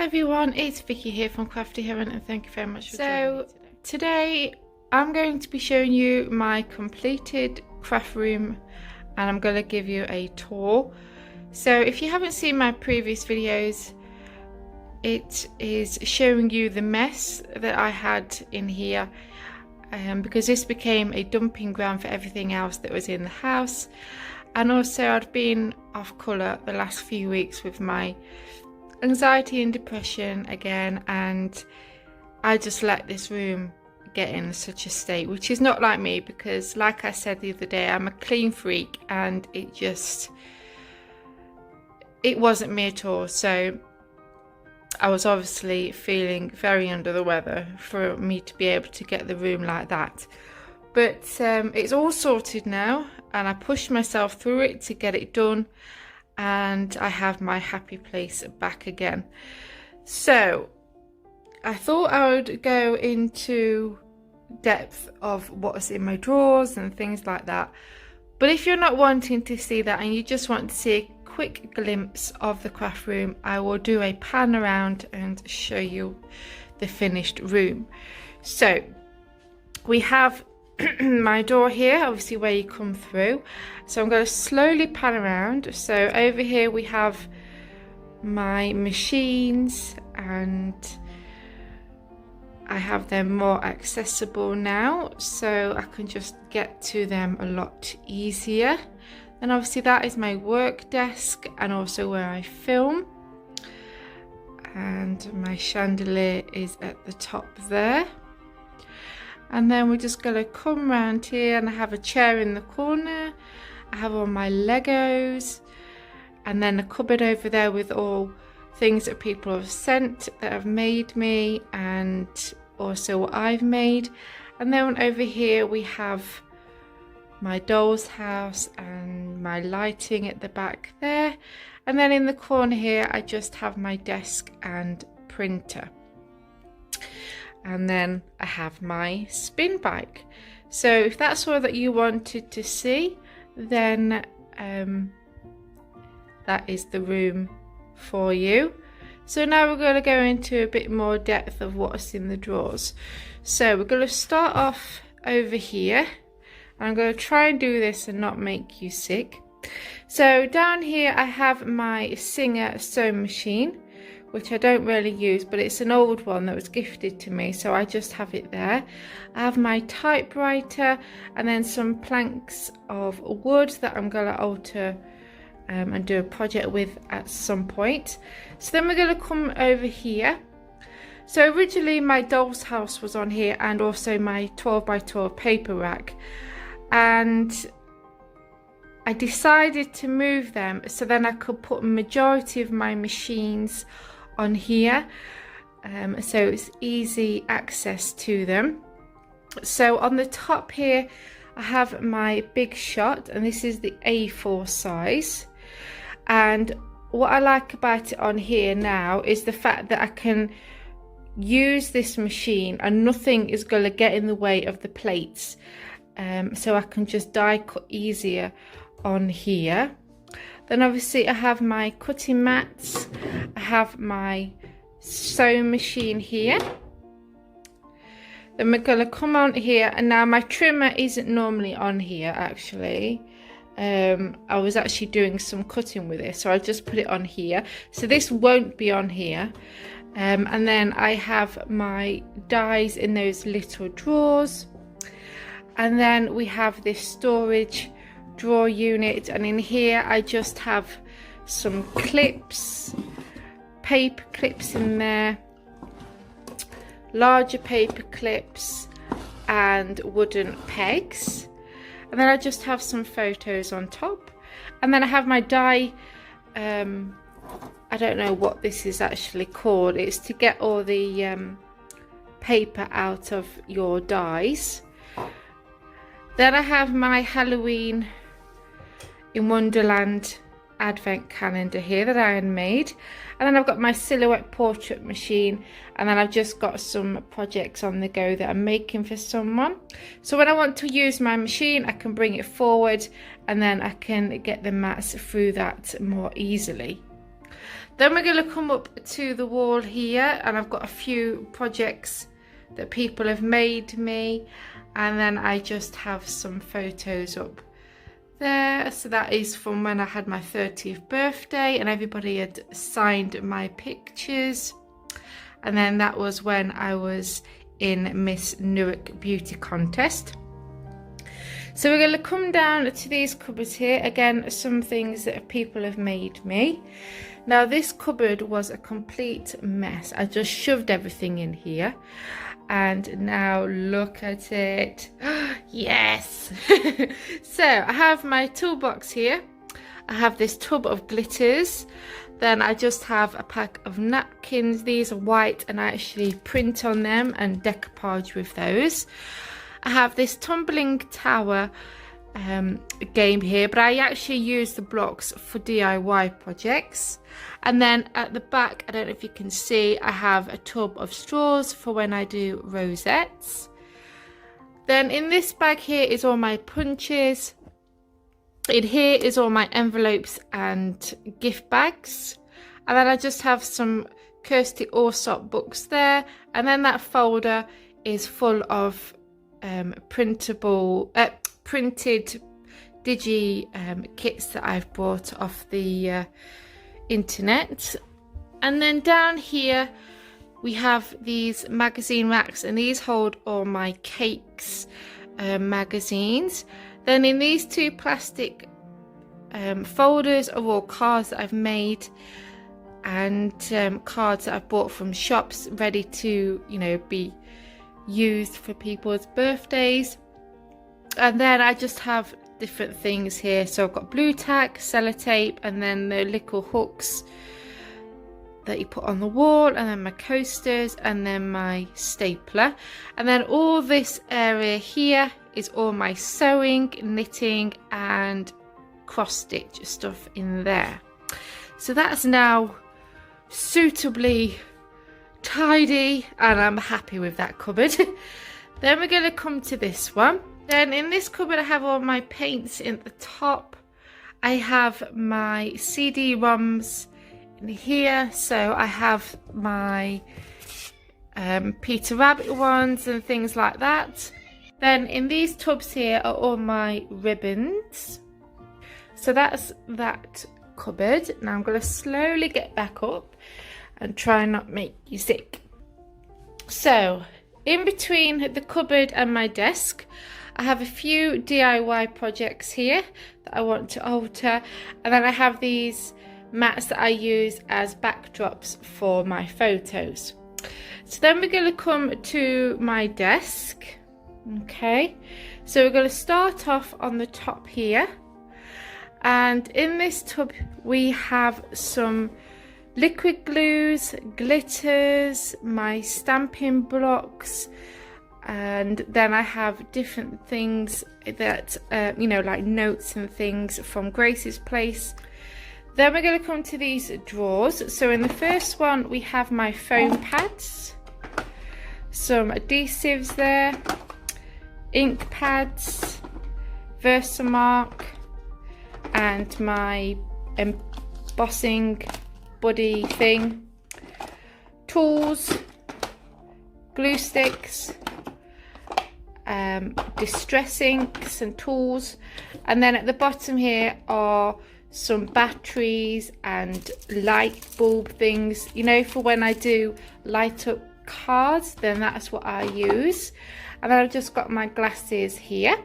everyone, it's Vicky here from Crafty Heron and thank you very much for joining me today. I'm going to be showing you my completed craft room and I'm going to give you a tour. So if you haven't seen my previous videos, it is showing you the mess that I had in here because this became a dumping ground for everything else that was in the house. And also I'd been off colour the last few weeks with my anxiety and depression again, and I just let this room get in such a state, which is not like me because, like I said the other day, I'm a clean freak and it wasn't me at all. So I was obviously feeling very under the weather for me to be able to get the room like that. But it's all sorted now and I pushed myself through it to get it done, and I have my happy place back again. So I thought I would go into depth of what's in my drawers and things like that. But if you're not wanting to see that and you just want to see a quick glimpse of the craft room, I will do a pan around and show you the finished room. So we have my door here, obviously where you come through. So I'm going to slowly pan around. So over here we have my machines and I have them more accessible now, so I can just get to them a lot easier. And obviously that is my work desk and also where I film, and my chandelier is at the top there. And then we're just going to come around here and I have a chair in the corner. I have all my Legos and then a cupboard over there with all things that people have sent that have made me and also what I've made. And then over here we have my doll's house and my lighting at the back there. And then in the corner here I just have my desk and printer. And then I have my spin bike. So if that's all that you wanted to see, then that is the room for you. So now we're going to go into a bit more depth of what's in the drawers. So we're going to start off over here. I'm going to try and do this and not make you sick. So down here I have my Singer sewing machine, which I don't really use, but it's an old one that was gifted to me, so I just have it there. I have my typewriter and then some planks of wood that I'm going to alter and do a project with at some point. So then we're going to come over here. So originally my doll's house was on here and also my 12 by 12 paper rack, and I decided to move them so then I could put a majority of my machines on here, so it's easy access to them. So on the top here I have my Big Shot, and this is the A4 size, and what I like about it on here now is the fact that I can use this machine and nothing is going to get in the way of the plates, so I can just die cut easier on here. Then obviously I have my cutting mats, I have my sewing machine here. Then we're going to come on here, and now my trimmer isn't normally on here actually. I was actually doing some cutting with it, so I just put it on here. So this won't be on here. And then I have my dies in those little drawers. And then we have this storage drawer unit, and in here I just have some clips, paper clips in there, larger paper clips and wooden pegs, and then I just have some photos on top. And then I have my die, I don't know what this is actually called, it's to get all the paper out of your dies. Then I have my Halloween in Wonderland advent calendar here that I had made, and then I've got my silhouette portrait machine, and then I've just got some projects on the go that I'm making for someone. So when I want to use my machine I can bring it forward and then I can get the mats through that more easily. Then we're going to come up to the wall here, and I've got a few projects that people have made me, and then I just have some photos up there. So that is from when I had my 30th birthday and everybody had signed my pictures, and then that was when I was in Miss Newark Beauty Contest. So we're going to come down to these cupboards here. Again, some things that people have made me. Now this cupboard was a complete mess. I just shoved everything in here, and now look at it. Yes. So I have my toolbox here. I have this tub of glitters. Then I just have a pack of napkins. These are white and I actually print on them and decoupage with those. I have this tumbling tower game here, but I actually use the blocks for DIY projects. And then at the back, I don't know if you can see, I have a tub of straws for when I do rosettes. Then in this bag here is all my punches. In here is all my envelopes and gift bags. And then I just have some Kirsty Allsop books there. And then that folder is full of printed digi kits that I've bought off the internet. And then down here we have these magazine racks, and these hold all my cakes magazines. Then in these two plastic folders are all cards that I've made, and cards that I've bought from shops ready to, you know, be used for people's birthdays. And then I just have different things here. So I've got blue tack, sellotape, and then the little hooks that you put on the wall, and then my coasters, and then my stapler. And then all this area here is all my sewing, knitting, and cross stitch stuff in there. So that's now suitably tidy, and I'm happy with that cupboard. Then we're going to come to this one. Then in this cupboard I have all my paints in the top. I have my CD-ROMs in here, so I have my Peter Rabbit ones and things like that. Then in these tubs here are all my ribbons. So that's that cupboard. Now I'm going to slowly get back up and try not make you sick. So in between the cupboard and my desk, I have a few DIY projects here that I want to alter, and then I have these mats that I use as backdrops for my photos. So then we're going to come to my desk. Okay, so we're going to start off on the top here, and in this tub we have some liquid glues, glitters, my stamping blocks, and then I have different things that you know, like notes and things from Grace's place. Then we're going to come to these drawers. So in the first one we have my foam pads, some adhesives there, ink pads, Versamark, and my embossing buddy thing, tools, glue sticks, distress inks and tools. And then at the bottom here are some batteries and light bulb things, you know, for when I do light up cards, then that's what I use. And then I've just got my glasses here.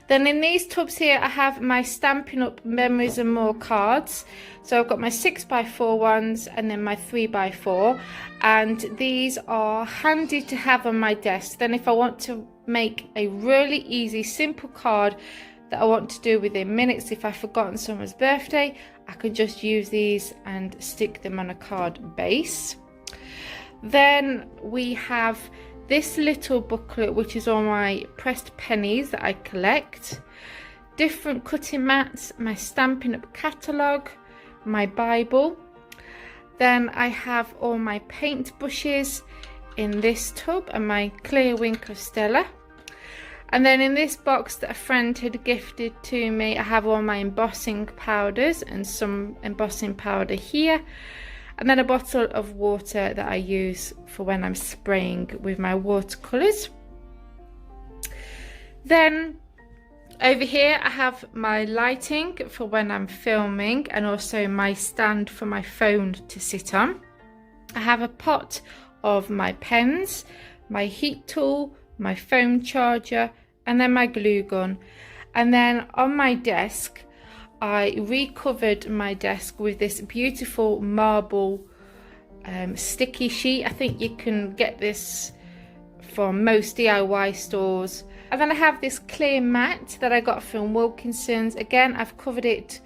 Then in these tubs here I have my Stampin' Up! Memories and More cards. So I've got my 6x4 ones and then my 3x4, and these are handy to have on my desk. Then if I want to make a really easy simple card that I want to do within minutes, if I've forgotten someone's birthday, I can just use these and stick them on a card base. Then we have this little booklet, which is all my pressed pennies that I collect, different cutting mats, my Stampin' Up! Catalogue, my Bible. Then I have all my paint brushes in this tub and my clear Winkler Stella. And then in this box that a friend had gifted to me, I have all my embossing powders and some embossing powder here. And then a bottle of water that I use for when I'm spraying with my watercolours. Then over here I have my lighting for when I'm filming, and also my stand for my phone to sit on. I have a pot of my pens, my heat tool, my phone charger, and then my glue gun. And then on my desk, I recovered my desk with this beautiful marble sticky sheet. I think you can get this from most DIY stores. And then I have this clear mat that I got from Wilkinson's. Again, I've covered it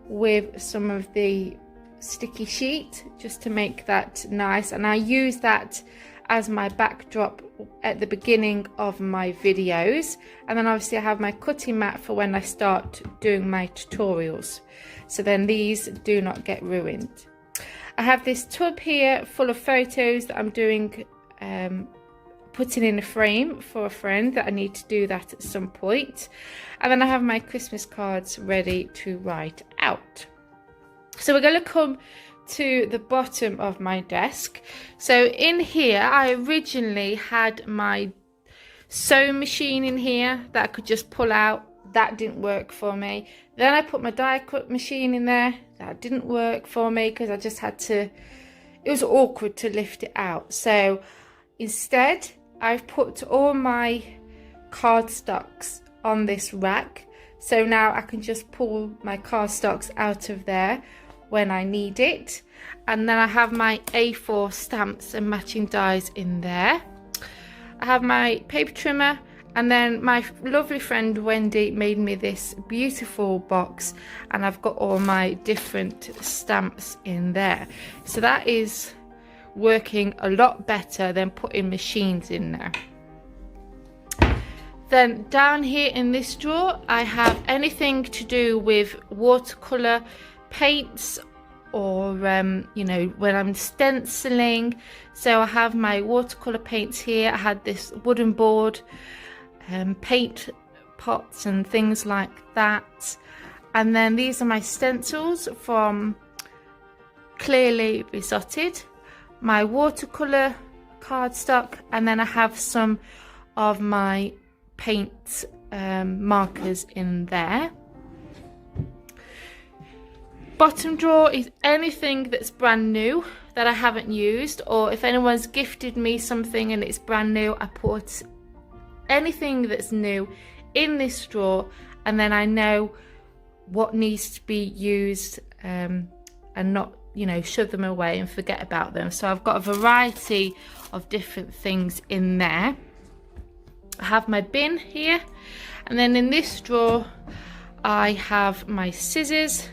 with some of the sticky sheet just to make that nice, and I use that as my backdrop at the beginning of my videos. And then obviously I have my cutting mat for when I start doing my tutorials, so then these do not get ruined. I have this tub here full of photos that I'm doing, putting in a frame for a friend that I need to do that at some point. And then I have my Christmas cards ready to write out. So we're going to come to the bottom of my desk. So in here I originally had my sewing machine in here that I could just pull out. That didn't work for me. Then I put my die cut machine in there. That didn't work for me because I just had to, it was awkward to lift it out. So instead I've put all my cardstocks on this rack, so now I can just pull my cardstocks out of there when I need it. And then I have my A4 stamps and matching dies in there. I have my paper trimmer, and then my lovely friend Wendy made me this beautiful box, and I've got all my different stamps in there. So that is working a lot better than putting machines in there. Then down here in this drawer I have anything to do with watercolor paints, or you know, when I'm stenciling. So I have my watercolor paints here. I had this wooden board, paint pots and things like that. And then these are my stencils from Clearly Besotted, my watercolor cardstock, and then I have some of my paint markers in there. Bottom drawer is anything that's brand new that I haven't used, or if anyone's gifted me something and it's brand new, I put anything that's new in this drawer, and then I know what needs to be used, and not, you know, shove them away and forget about them. So I've got a variety of different things in there. I have my bin here, and then in this drawer I have my scissors,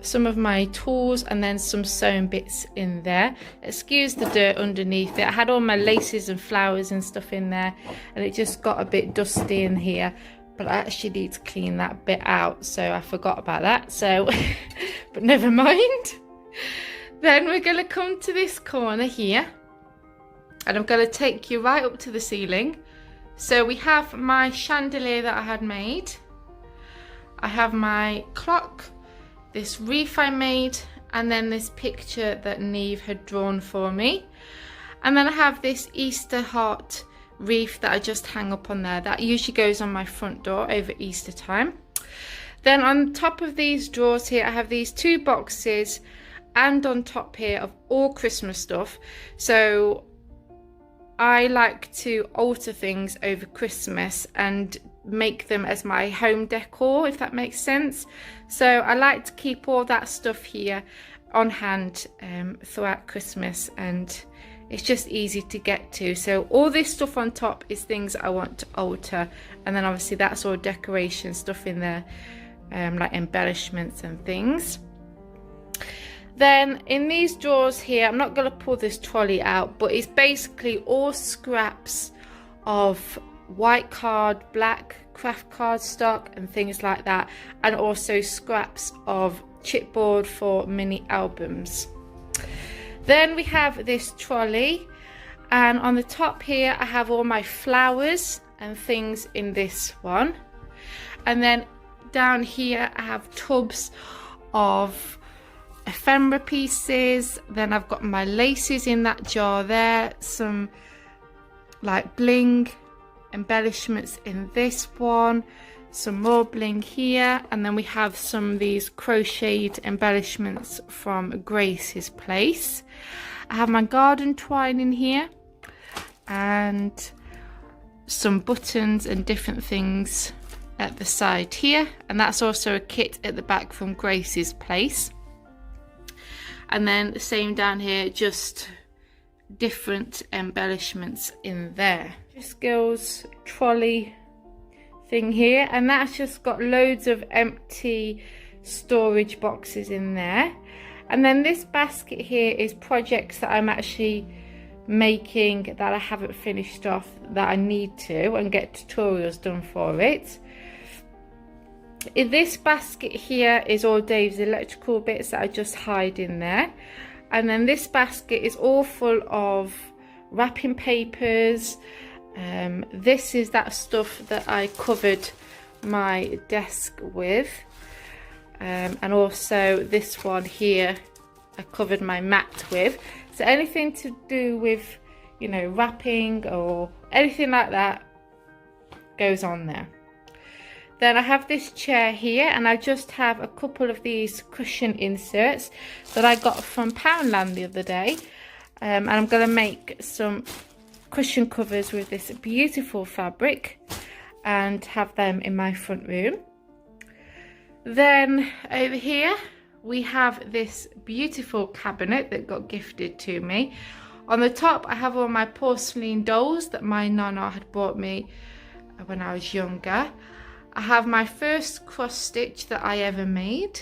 some of my tools, and then some sewing bits in there. Excuse the dirt underneath it. I had all my laces and flowers and stuff in there, and it just got a bit dusty in here, but I actually need to clean that bit out, so I forgot about that. So but never mind. Then we're going to come to this corner here, and I'm going to take you right up to the ceiling. So we have my chandelier that I had made. I have my clock, this wreath I made, and then this picture that Neve had drawn for me. And then I have this Easter heart wreath that I just hang up on there. That usually goes on my front door over Easter time. Then on top of these drawers here, I have these two boxes, and on top here of all Christmas stuff. So I like to alter things over Christmas and make them as my home decor, if that makes sense. So I like to keep all that stuff here on hand throughout Christmas, and it's just easy to get to. So all this stuff on top is things I want to alter, and then obviously that's all decoration stuff in there, like embellishments and things. Then in these drawers here, I'm not going to pull this trolley out, but it's basically all scraps of white card, black craft card stock and things like that, and also scraps of chipboard for mini albums. Then we have this trolley, and on the top here I have all my flowers and things in this one. And then down here I have tubs of ephemera pieces. Then I've got my laces in that jar there, some like bling embellishments in this one, some more bling here, and then we have some of these crocheted embellishments from Grace's Place. I have my garden twine in here and some buttons and different things at the side here, and that's also a kit at the back from Grace's Place. And then the same down here, just different embellishments in there. Just girls trolley thing here, and that's just got loads of empty storage boxes in there. And then this basket here is projects that I'm actually making that I haven't finished off, that I need to, and get tutorials done for it. In this basket here is all Dave's electrical bits that I just hide in there. And then this basket is all full of wrapping papers. This is that stuff that I covered my desk with. And also this one here I covered my mat with. So anything to do with, you know, wrapping or anything like that goes on there. Then I have this chair here, and I just have a couple of these cushion inserts that I got from Poundland the other day. And I'm going to make some cushion covers with this beautiful fabric and have them in my front room. Then over here we have this beautiful cabinet that got gifted to me. On the top I have all my porcelain dolls that my nana had bought me when I was younger. I have my first cross stitch that I ever made.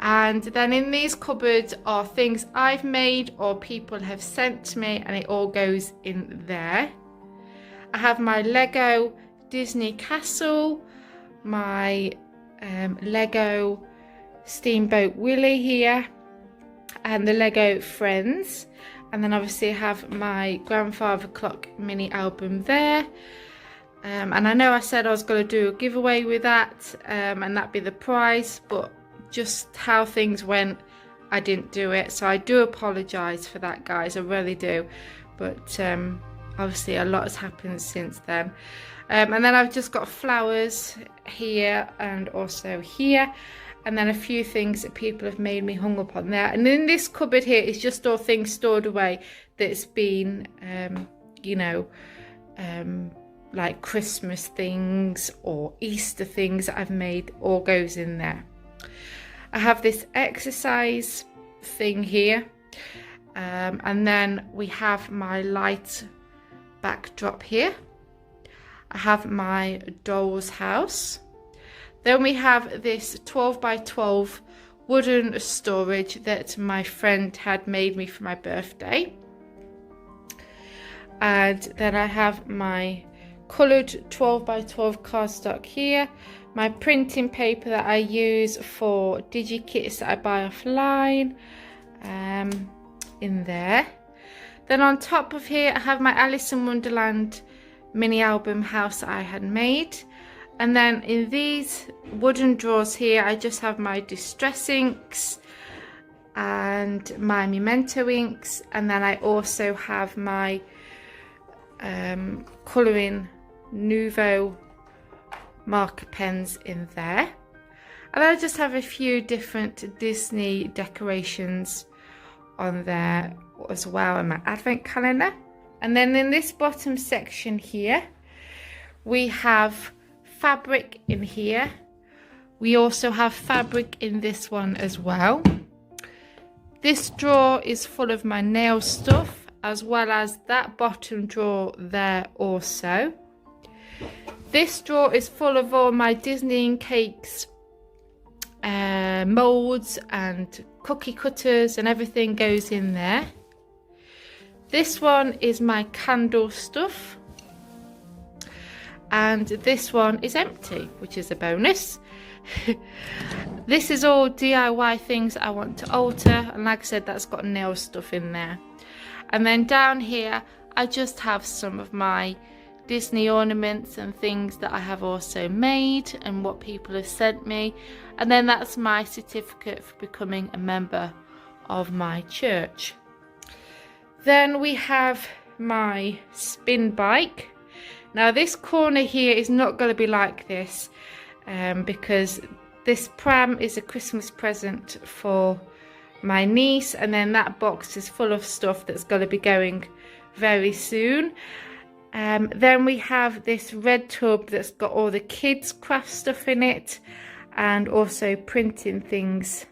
And then in these cupboards are things I've made or people have sent to me, and it all goes in there. I have my Lego Disney Castle, my Lego Steamboat Willie here, and the Lego Friends. And then obviously I have my grandfather clock mini album there. And I know I said I was going to do a giveaway with that, and that'd be the prize, but just how things went, I didn't do it. So I do apologise for that, guys, I really do. But obviously a lot has happened since then. And then I've just got flowers here and also here. And then a few things that people have made me hung up on there. And in this cupboard here is just all things stored away that's been, you know, like Christmas things or Easter things that I've made, all goes in there. I have this exercise thing here, and then we have my light backdrop here. I have my doll's house. Then we have this 12 by 12 wooden storage that my friend had made me for my birthday. And then I have my coloured 12 by 12 cardstock here, my printing paper that I use for digi-kits that I buy offline, in there. Then on top of here I have my Alice in Wonderland mini album house that I had made. And then in these wooden drawers here I just have my distress inks and my memento inks, and then I also have my colouring Nouveau marker pens in there. And I just have a few different Disney decorations on there as well, in my advent calendar. And then in this bottom section here we have fabric in here. We also have fabric in this one as well. This drawer is full of my nail stuff, as well as that bottom drawer there also. This drawer is full of all my Disney and Cakes molds and cookie cutters, and everything goes in there. This one is my candle stuff, and this one is empty, which is a bonus. This is all DIY things I want to alter, and like I said, that's got nail stuff in there. And then down here I just have some of my Disney ornaments and things that I have also made and what people have sent me. And then that's my certificate for becoming a member of my church. Then we have my spin bike. Now this corner here is not going to be like this because this pram is a Christmas present for my niece, and then that box is full of stuff that's going to be going very soon. Then we have this red tub that's got all the kids craft stuff in it, and also printing things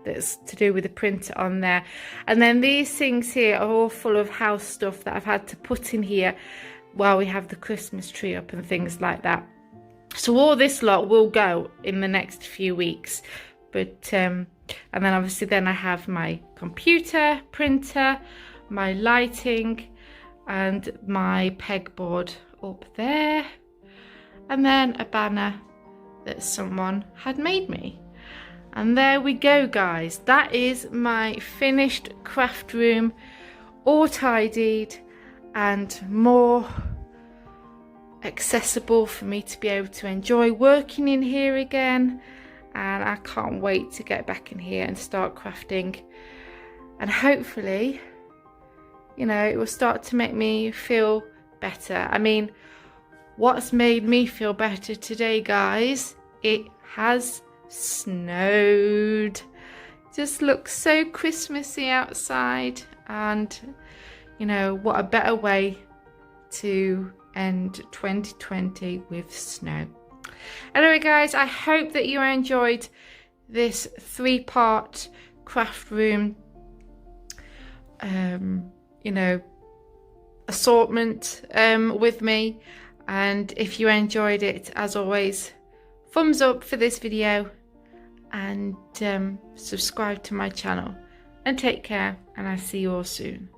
that's to do with the printer on there. And then these things here are all full of house stuff that I've had to put in here while we have the Christmas tree up and things like that. So all this lot will go in the next few weeks. But and then obviously then I have my computer, printer, my lighting and my pegboard up there, and then a banner that someone had made me. And there we go, guys. That is my finished craft room, all tidied and more accessible for me to be able to enjoy working in here again. And I can't wait to get back in here and start crafting, and hopefully, you know, it will start to make me feel better. I mean, what's made me feel better today, guys? It has snowed. Just looks so Christmassy outside, and you know, what a better way to end 2020 with snow. Anyway, guys, I hope that you enjoyed this 3-part craft room you know, assortment with me. And if you enjoyed it, as always, thumbs up for this video, and subscribe to my channel, and take care, and I'll see you all soon.